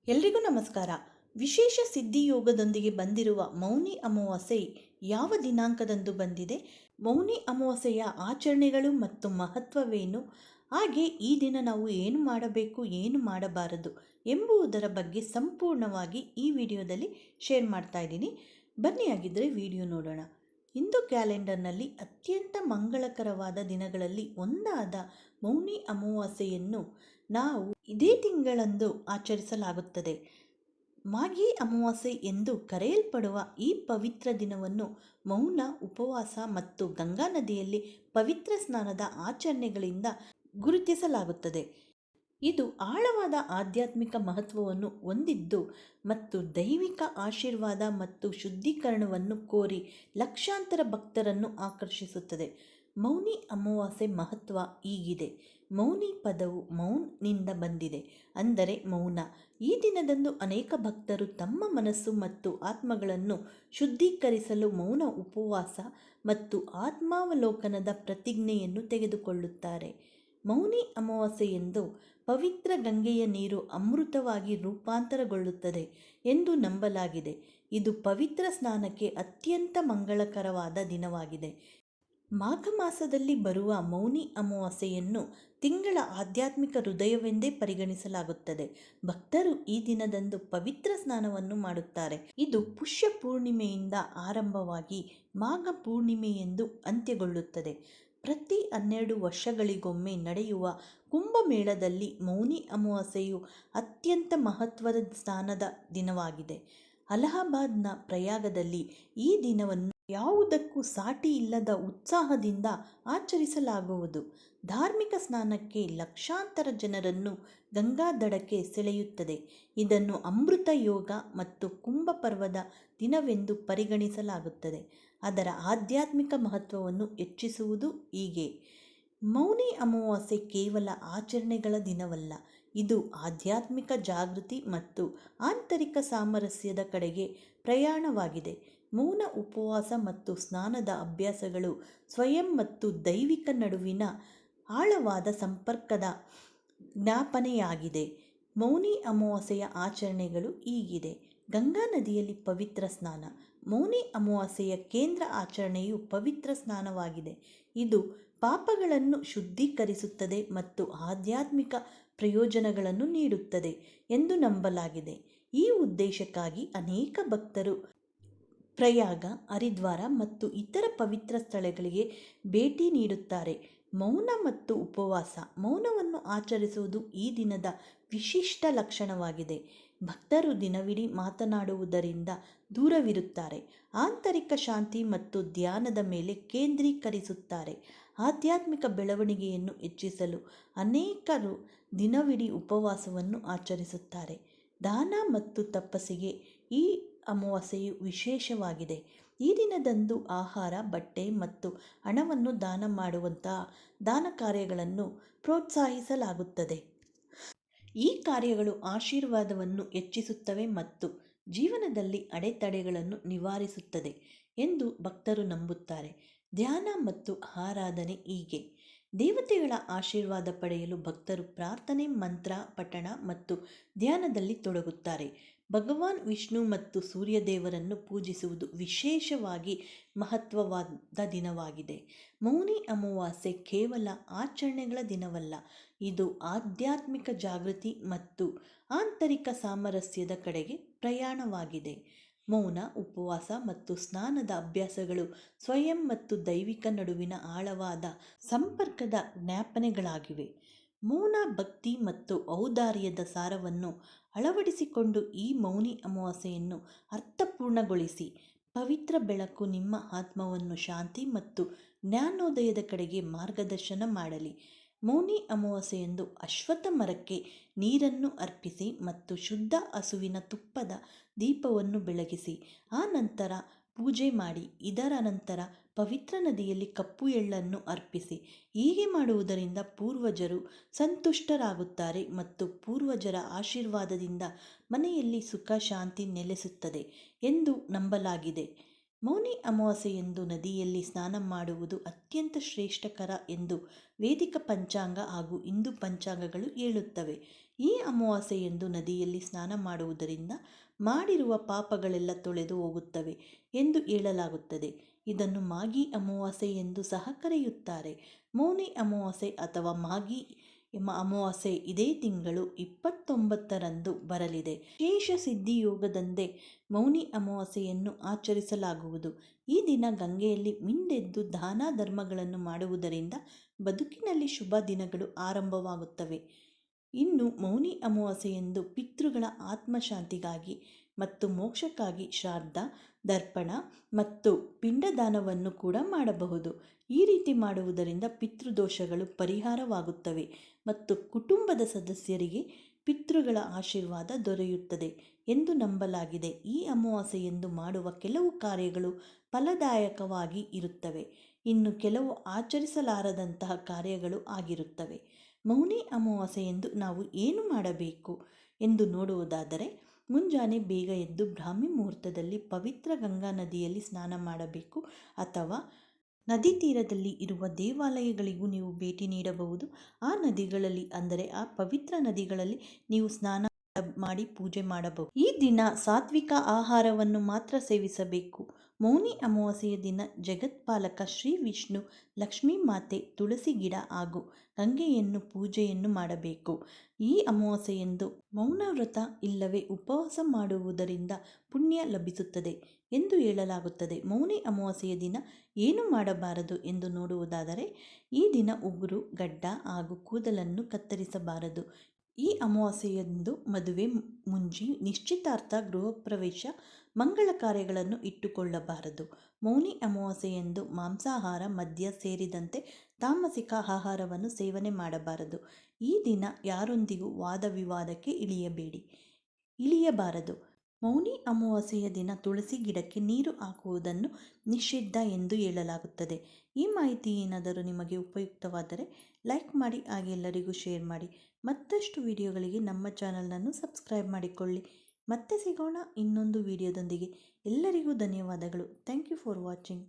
ಎಲ್ರಿಗೂ ನಮಸ್ಕಾರ. ವಿಶೇಷ ಸಿದ್ಧಿಯೋಗದೊಂದಿಗೆ ಬಂದಿರುವ ಮೌನಿ ಅಮಾವಾಸ್ಯೆ ಯಾವ ದಿನಾಂಕದಂದು ಬಂದಿದೆ, ಮೌನಿ ಅಮಾವಾಸ್ಯೆಯ ಆಚರಣೆಗಳು ಮತ್ತು ಮಹತ್ವವೇನು, ಹಾಗೆ ಈ ದಿನ ನಾವು ಏನು ಮಾಡಬೇಕು ಏನು ಮಾಡಬಾರದು ಎಂಬುದರ ಬಗ್ಗೆ ಸಂಪೂರ್ಣವಾಗಿ ಈ ವಿಡಿಯೋದಲ್ಲಿ ಶೇರ್ ಮಾಡ್ತಾ ಇದ್ದೀನಿ. ಬನ್ನಿ ಆಗಿದ್ದರೆ ವಿಡಿಯೋ ನೋಡೋಣ. ಹಿಂದೂ ಕ್ಯಾಲೆಂಡರ್ನಲ್ಲಿ ಅತ್ಯಂತ ಮಂಗಳಕರವಾದ ದಿನಗಳಲ್ಲಿ ಒಂದಾದ ಮೌನಿ ಅಮಾವಾಸ್ಯೆಯನ್ನು ನಾವು ಇದೇ ತಿಂಗಳಂದು ಆಚರಿಸಲಾಗುತ್ತದೆ. ಮಾಘಿ ಅಮಾವಾಸ್ಯೆ ಎಂದು ಕರೆಯಲ್ಪಡುವ ಈ ಪವಿತ್ರ ದಿನವನ್ನು ಮೌನ ಉಪವಾಸ ಮತ್ತು ಗಂಗಾ ನದಿಯಲ್ಲಿ ಪವಿತ್ರ ಸ್ನಾನದ ಆಚರಣೆಗಳಿಂದ ಗುರುತಿಸಲಾಗುತ್ತದೆ. ಇದು ಆಳವಾದ ಆಧ್ಯಾತ್ಮಿಕ ಮಹತ್ವವನ್ನು ಹೊಂದಿದ್ದು ಮತ್ತು ದೈವಿಕ ಆಶೀರ್ವಾದ ಮತ್ತು ಶುದ್ಧೀಕರಣವನ್ನು ಕೋರಿ ಲಕ್ಷಾಂತರ ಭಕ್ತರನ್ನು ಆಕರ್ಷಿಸುತ್ತದೆ. ಮೌನಿ ಅಮಾವಾಸ್ಯೆ ಮಹತ್ವ ಹೀಗಿದೆ. ಮೌನಿ ಪದವು ಮೌನ್ನಿಂದ ಬಂದಿದೆ, ಅಂದರೆ ಮೌನ. ಈ ದಿನದಂದು ಅನೇಕ ಭಕ್ತರು ತಮ್ಮ ಮನಸ್ಸು ಮತ್ತು ಆತ್ಮಗಳನ್ನು ಶುದ್ಧೀಕರಿಸಲು ಮೌನ ಉಪವಾಸ ಮತ್ತು ಆತ್ಮಾವಲೋಕನದ ಪ್ರತಿಜ್ಞೆಯನ್ನು ತೆಗೆದುಕೊಳ್ಳುತ್ತಾರೆ. ಮೌನಿ ಅಮಾವಾಸ್ಯೆಯಂದು ಪವಿತ್ರ ಗಂಗೆಯ ನೀರು ಅಮೃತವಾಗಿ ರೂಪಾಂತರಗೊಳ್ಳುತ್ತದೆ ಎಂದು ನಂಬಲಾಗಿದೆ. ಇದು ಪವಿತ್ರ ಸ್ನಾನಕ್ಕೆ ಅತ್ಯಂತ ಮಂಗಳಕರವಾದ ದಿನವಾಗಿದೆ. ಮಾಘ ಮಾಸದಲ್ಲಿ ಬರುವ ಮೌನಿ ಅಮಾವಾಸ್ಯೆಯನ್ನು ತಿಂಗಳ ಆಧ್ಯಾತ್ಮಿಕ ಹೃದಯವೆಂದೇ ಪರಿಗಣಿಸಲಾಗುತ್ತದೆ. ಭಕ್ತರು ಈ ದಿನದಂದು ಪವಿತ್ರ ಸ್ನಾನವನ್ನು ಮಾಡುತ್ತಾರೆ. ಇದು ಪುಷ್ಯ ಪೂರ್ಣಿಮೆಯಿಂದ ಆರಂಭವಾಗಿ ಮಾಘ ಪೂರ್ಣಿಮೆಯೆಂದು ಅಂತ್ಯಗೊಳ್ಳುತ್ತದೆ. ಪ್ರತಿ 12 ವರ್ಷಗಳಿಗೊಮ್ಮೆ ನಡೆಯುವ ಕುಂಭಮೇಳದಲ್ಲಿ ಮೌನಿ ಅಮಾವಾಸ್ಯೆಯು ಅತ್ಯಂತ ಮಹತ್ವದ ಸ್ನಾನದ ದಿನವಾಗಿದೆ. ಅಲಹಾಬಾದ್ನ ಪ್ರಯಾಗದಲ್ಲಿ ಈ ದಿನವನ್ನು ಯಾವುದಕ್ಕೂ ಸಾಟಿ ಇಲ್ಲದ ಉತ್ಸಾಹದಿಂದ ಆಚರಿಸಲಾಗುವುದು. ಧಾರ್ಮಿಕ ಸ್ನಾನಕ್ಕೆ ಲಕ್ಷಾಂತರ ಜನರನ್ನು ಗಂಗಾ ದಡಕ್ಕೆ ಸೆಳೆಯುತ್ತದೆ. ಇದನ್ನು ಅಮೃತ ಯೋಗ ಮತ್ತು ಕುಂಭ ಪರ್ವದ ದಿನವೆಂದು ಪರಿಗಣಿಸಲಾಗುತ್ತದೆ. ಅದರ ಆಧ್ಯಾತ್ಮಿಕ ಮಹತ್ವವನ್ನು ಹೆಚ್ಚಿಸುವುದು ಹೀಗೆ. ಮೌನಿ ಅಮಾವಾಸ್ಯೆ ಕೇವಲ ಆಚರಣೆಗಳ ದಿನವಲ್ಲ, ಇದು ಆಧ್ಯಾತ್ಮಿಕ ಜಾಗೃತಿ ಮತ್ತು ಆಂತರಿಕ ಸಾಮರಸ್ಯದ ಕಡೆಗೆ ಪ್ರಯಾಣವಾಗಿದೆ. ಮೌನ ಉಪವಾಸ ಮತ್ತು ಸ್ನಾನದ ಅಭ್ಯಾಸಗಳು ಸ್ವಯಂ ಮತ್ತು ದೈವಿಕ ನಡುವಿನ ಆಳವಾದ ಸಂಪರ್ಕದ ಜ್ಞಾಪನೆಯಾಗಿದೆ. ಮೌನಿ ಅಮಾವಾಸ್ಯೆಯ ಆಚರಣೆಗಳು ಹೀಗಿದೆ. ಗಂಗಾ ನದಿಯಲ್ಲಿ ಪವಿತ್ರ ಸ್ನಾನ. ಮೌನಿ ಅಮಾವಾಸ್ಯೆಯ ಕೇಂದ್ರ ಆಚರಣೆಯು ಪವಿತ್ರ ಸ್ನಾನವಾಗಿದೆ. ಇದು ಪಾಪಗಳನ್ನು ಶುದ್ಧೀಕರಿಸುತ್ತದೆ ಮತ್ತು ಆಧ್ಯಾತ್ಮಿಕ ಪ್ರಯೋಜನಗಳನ್ನು ನೀಡುತ್ತದೆ ಎಂದು ನಂಬಲಾಗಿದೆ. ಈ ಉದ್ದೇಶಕ್ಕಾಗಿ ಅನೇಕ ಭಕ್ತರು ಪ್ರಯಾಗ, ಹರಿದ್ವಾರ ಮತ್ತು ಇತರ ಪವಿತ್ರ ಸ್ಥಳಗಳಿಗೆ ಭೇಟಿ ನೀಡುತ್ತಾರೆ. ಮೌನ ಮತ್ತು ಉಪವಾಸ. ಮೌನವನ್ನು ಆಚರಿಸುವುದು ಈ ದಿನದ ವಿಶಿಷ್ಟ ಲಕ್ಷಣವಾಗಿದೆ. ಭಕ್ತರು ದಿನವಿಡೀ ಮಾತನಾಡುವುದರಿಂದ ದೂರವಿರುತ್ತಾರೆ, ಆಂತರಿಕ ಶಾಂತಿ ಮತ್ತು ಧ್ಯಾನದ ಮೇಲೆ ಕೇಂದ್ರೀಕರಿಸುತ್ತಾರೆ. ಆಧ್ಯಾತ್ಮಿಕ ಬೆಳವಣಿಗೆಯನ್ನು ಹೆಚ್ಚಿಸಲು ಅನೇಕರು ದಿನವಿಡೀ ಉಪವಾಸವನ್ನು ಆಚರಿಸುತ್ತಾರೆ. ದಾನ ಮತ್ತು ತಪಸ್ಸಿಗೆ ಈ ಅಮಾವಾಸ್ಯೆಯು ವಿಶೇಷವಾಗಿದೆ. ಈ ದಿನದಂದು ಆಹಾರ, ಬಟ್ಟೆ ಮತ್ತು ಹಣವನ್ನು ದಾನ ಮಾಡುವಂತಹ ದಾನ ಕಾರ್ಯಗಳನ್ನು ಪ್ರೋತ್ಸಾಹಿಸಲಾಗುತ್ತದೆ. ಈ ಕಾರ್ಯಗಳು ಆಶೀರ್ವಾದವನ್ನು ಹೆಚ್ಚಿಸುತ್ತವೆ ಮತ್ತು ಜೀವನದಲ್ಲಿ ಅಡೆತಡೆಗಳನ್ನು ನಿವಾರಿಸುತ್ತದೆ ಎಂದು ಭಕ್ತರು ನಂಬುತ್ತಾರೆ. ಧ್ಯಾನ ಮತ್ತು ಆರಾಧನೆ ಹೀಗೆ. ದೇವತೆಗಳ ಆಶೀರ್ವಾದ ಪಡೆಯಲು ಭಕ್ತರು ಪ್ರಾರ್ಥನೆ, ಮಂತ್ರ ಪಠಣ ಮತ್ತು ಧ್ಯಾನದಲ್ಲಿ ತೊಡಗುತ್ತಾರೆ. ಭಗವಾನ್ ವಿಷ್ಣು ಮತ್ತು ಸೂರ್ಯದೇವರನ್ನು ಪೂಜಿಸುವುದು ವಿಶೇಷವಾಗಿ ಮಹತ್ವವಾದ ದಿನವಾಗಿದೆ. ಮೌನಿ ಅಮಾವಾಸ್ಯೆ ಕೇವಲ ಆಚರಣೆಗಳ ದಿನವಲ್ಲ, ಇದು ಆಧ್ಯಾತ್ಮಿಕ ಜಾಗೃತಿ ಮತ್ತು ಆಂತರಿಕ ಸಾಮರಸ್ಯದ ಕಡೆಗೆ ಪ್ರಯಾಣವಾಗಿದೆ. ಮೌನ, ಉಪವಾಸ ಮತ್ತು ಸ್ನಾನದ ಅಭ್ಯಾಸಗಳು ಸ್ವಯಂ ಮತ್ತು ದೈವಿಕ ನಡುವಿನ ಆಳವಾದ ಸಂಪರ್ಕದ ಜ್ಞಾಪನೆಗಳಾಗಿವೆ. ಮೌನ ಭಕ್ತಿ ಮತ್ತು ಔದಾರ್ಯದ ಸಾರವನ್ನು ಅಳವಡಿಸಿಕೊಂಡು ಈ ಮೌನಿ ಅಮಾವಾಸ್ಯೆಯನ್ನು ಅರ್ಥಪೂರ್ಣಗೊಳಿಸಿ. ಪವಿತ್ರ ಬೆಳಕು ನಿಮ್ಮ ಆತ್ಮವನ್ನು ಶಾಂತಿ ಮತ್ತು ಜ್ಞಾನೋದಯದ ಕಡೆಗೆ ಮಾರ್ಗದರ್ಶನ ಮಾಡಲಿ. ಮೌನಿ ಅಮಾವಾಸ್ಯೆಯಂದು ಅಶ್ವತ್ಥ ಮರಕ್ಕೆ ನೀರನ್ನು ಅರ್ಪಿಸಿ ಮತ್ತು ಶುದ್ಧ ಹಸುವಿನ ತುಪ್ಪದ ದೀಪವನ್ನು ಬೆಳಗಿಸಿ. ಆ ನಂತರ ಪೂಜೆ ಮಾಡಿ. ಇದರ ನಂತರ ಪವಿತ್ರ ನದಿಯಲ್ಲಿ ಕಪ್ಪು ಎಳ್ಳನ್ನು ಅರ್ಪಿಸಿ. ಹೀಗೆ ಮಾಡುವುದರಿಂದ ಪೂರ್ವಜರು ಸಂತುಷ್ಟರಾಗುತ್ತಾರೆ ಮತ್ತು ಪೂರ್ವಜರ ಆಶೀರ್ವಾದದಿಂದ ಮನೆಯಲ್ಲಿ ಸುಖ ಶಾಂತಿ ನೆಲೆಸುತ್ತದೆ ಎಂದು ನಂಬಲಾಗಿದೆ. ಮೌನಿ ಅಮಾವಾಸ್ಯೆಯಂದು ನದಿಯಲ್ಲಿ ಸ್ನಾನ ಮಾಡುವುದು ಅತ್ಯಂತ ಶ್ರೇಷ್ಠಕರ ಎಂದು ವೇದಿಕ ಪಂಚಾಂಗ ಹಾಗೂ ಹಿಂದೂ ಪಂಚಾಂಗಗಳು ಹೇಳುತ್ತವೆ. ಈ ಅಮಾವಾಸ್ಯೆಯಂದು ನದಿಯಲ್ಲಿ ಸ್ನಾನ ಮಾಡುವುದರಿಂದ ಮಾಡಿರುವ ಪಾಪಗಳೆಲ್ಲ ತೊಳೆದು ಹೋಗುತ್ತವೆ ಎಂದು ಹೇಳಲಾಗುತ್ತದೆ. ಇದನ್ನು ಮಾಘಿ ಅಮಾವಾಸ್ಯೆ ಎಂದು ಸಹ ಕರೆಯುತ್ತಾರೆ. ಮೌನಿ ಅಮಾವಾಸ್ಯೆ ಅಥವಾ ಮಾಘಿ ಅಮಾವಾಸ್ಯೆ ಇದೇ ತಿಂಗಳು 29ರಂದು ಬರಲಿದೆ. ವಿಶೇಷ ಸಿದ್ಧಿಯೋಗದಂದೇ ಮೌನಿ ಅಮಾವಾಸ್ಯೆಯನ್ನು ಆಚರಿಸಲಾಗುವುದು. ಈ ದಿನ ಗಂಗೆಯಲ್ಲಿ ಮಿಂದೆದ್ದು ದಾನ ಧರ್ಮಗಳನ್ನು ಮಾಡುವುದರಿಂದ ಬದುಕಿನಲ್ಲಿ ಶುಭ ದಿನಗಳು ಆರಂಭವಾಗುತ್ತವೆ. ಇನ್ನು ಮೌನಿ ಅಮಾವಾಸ್ಯೆಯಂದು ಪಿತೃಗಳ ಆತ್ಮಶಾಂತಿಗಾಗಿ ಮತ್ತು ಮೋಕ್ಷಕ್ಕಾಗಿ ಶ್ರಾದ್ದ, ತರ್ಪಣ ಮತ್ತು ಪಿಂಡದಾನವನ್ನು ಕೂಡ ಮಾಡಬಹುದು. ಈ ರೀತಿ ಮಾಡುವುದರಿಂದ ಪಿತೃದೋಷಗಳು ಪರಿಹಾರವಾಗುತ್ತವೆ ಮತ್ತು ಕುಟುಂಬದ ಸದಸ್ಯರಿಗೆ ಪಿತೃಗಳ ಆಶೀರ್ವಾದ ದೊರೆಯುತ್ತದೆ ಎಂದು ನಂಬಲಾಗಿದೆ. ಈ ಅಮಾವಾಸ್ಯೆಯಂದು ಮಾಡುವ ಕೆಲವು ಕಾರ್ಯಗಳು ಫಲದಾಯಕವಾಗಿ ಇರುತ್ತವೆ, ಇನ್ನು ಕೆಲವು ಆಚರಿಸಲಾರದಂತಹ ಕಾರ್ಯಗಳು ಆಗಿರುತ್ತವೆ. ಮೌನಿ ಅಮಾವಾಸ್ಯೆಯಂದು ನಾವು ಏನು ಮಾಡಬೇಕು ಎಂದು ನೋಡುವುದಾದರೆ, ಮುಂಜಾನೆ ಬೇಗ ಎದ್ದು ಬ್ರಾಹ್ಮಿ ಮುಹೂರ್ತದಲ್ಲಿ ಪವಿತ್ರ ಗಂಗಾ ನದಿಯಲ್ಲಿ ಸ್ನಾನ ಮಾಡಬೇಕು ಅಥವಾ ನದಿ ತೀರದಲ್ಲಿ ಇರುವ ದೇವಾಲಯಗಳಿಗೂ ನೀವು ಭೇಟಿ ನೀಡಬಹುದು. ಆ ನದಿಗಳಲ್ಲಿ ಅಂದರೆ ಆ ಪವಿತ್ರ ನದಿಗಳಲ್ಲಿ ನೀವು ಸ್ನಾನ ಮಾಡಿ ಪೂಜೆ ಮಾಡಬಹುದು. ಈ ದಿನ ಸಾತ್ವಿಕ ಆಹಾರವನ್ನು ಮಾತ್ರ ಸೇವಿಸಬೇಕು. ಮೌನಿ ಅಮಾವಾಸ್ಯೆಯ ದಿನ ಜಗತ್ಪಾಲಕ ಶ್ರೀ ವಿಷ್ಣು, ಲಕ್ಷ್ಮೀ ಮಾತೆ, ತುಳಸಿ ಗಿಡ ಹಾಗೂ ಗಂಗೆಯನ್ನು ಪೂಜೆಯನ್ನು ಮಾಡಬೇಕು. ಈ ಅಮಾವಾಸ್ಯೆಯಂದು ಮೌನ ವ್ರತ ಇಲ್ಲವೇ ಉಪವಾಸ ಮಾಡುವುದರಿಂದ ಪುಣ್ಯ ಲಭಿಸುತ್ತದೆ ಎಂದು ಹೇಳಲಾಗುತ್ತದೆ. ಮೌನಿ ಅಮಾವಾಸ್ಯೆಯ ದಿನ ಏನು ಮಾಡಬಾರದು ಎಂದು ನೋಡುವುದಾದರೆ, ಈ ದಿನ ಉಗುರು, ಗಡ್ಡ ಹಾಗೂ ಕೂದಲನ್ನು ಕತ್ತರಿಸಬಾರದು. ಈ ಅಮಾವಾಸ್ಯೆಯಂದು ಮದುವೆ, ಮುಂಜಿ, ನಿಶ್ಚಿತಾರ್ಥ, ಗೃಹಪ್ರವೇಶ, ಮಂಗಳ ಕಾರ್ಯಗಳನ್ನು ಇಟ್ಟುಕೊಳ್ಳಬಾರದು. ಮೌನಿ ಅಮಾವಾಸ್ಯೆಯಂದು ಮಾಂಸಾಹಾರ, ಮದ್ಯ ಸೇರಿದಂತೆ ತಾಮಸಿಕ ಆಹಾರವನ್ನು ಸೇವನೆ ಮಾಡಬಾರದು. ಈ ದಿನ ಯಾರೊಂದಿಗೂ ವಾದ ವಿವಾದಕ್ಕೆ ಇಳಿಯಬಾರದು. ಮೌನಿ ಅಮಾವಾಸ್ಯೆಯ ದಿನ ತುಳಸಿ ಗಿಡಕ್ಕೆ ನೀರು ಹಾಕುವುದನ್ನು ನಿಷಿದ್ಧ ಎಂದು ಹೇಳಲಾಗುತ್ತದೆ. ಈ ಮಾಹಿತಿ ಏನಾದರೂ ನಿಮಗೆ ಉಪಯುಕ್ತವಾದರೆ ಲೈಕ್ ಮಾಡಿ, ಹಾಗೆ ಎಲ್ಲರಿಗೂ ಶೇರ್ ಮಾಡಿ. ಮತ್ತಷ್ಟು ವಿಡಿಯೋಗಳಿಗೆ ನಮ್ಮ ಚಾನಲನ್ನು ಸಬ್ಸ್ಕ್ರೈಬ್ ಮಾಡಿಕೊಳ್ಳಿ. ಮತ್ತೆ ಸಿಗೋಣ ಇನ್ನೊಂದು ವಿಡಿಯೋದೊಂದಿಗೆ. ಎಲ್ಲರಿಗೂ ಧನ್ಯವಾದಗಳು. Thank you for watching.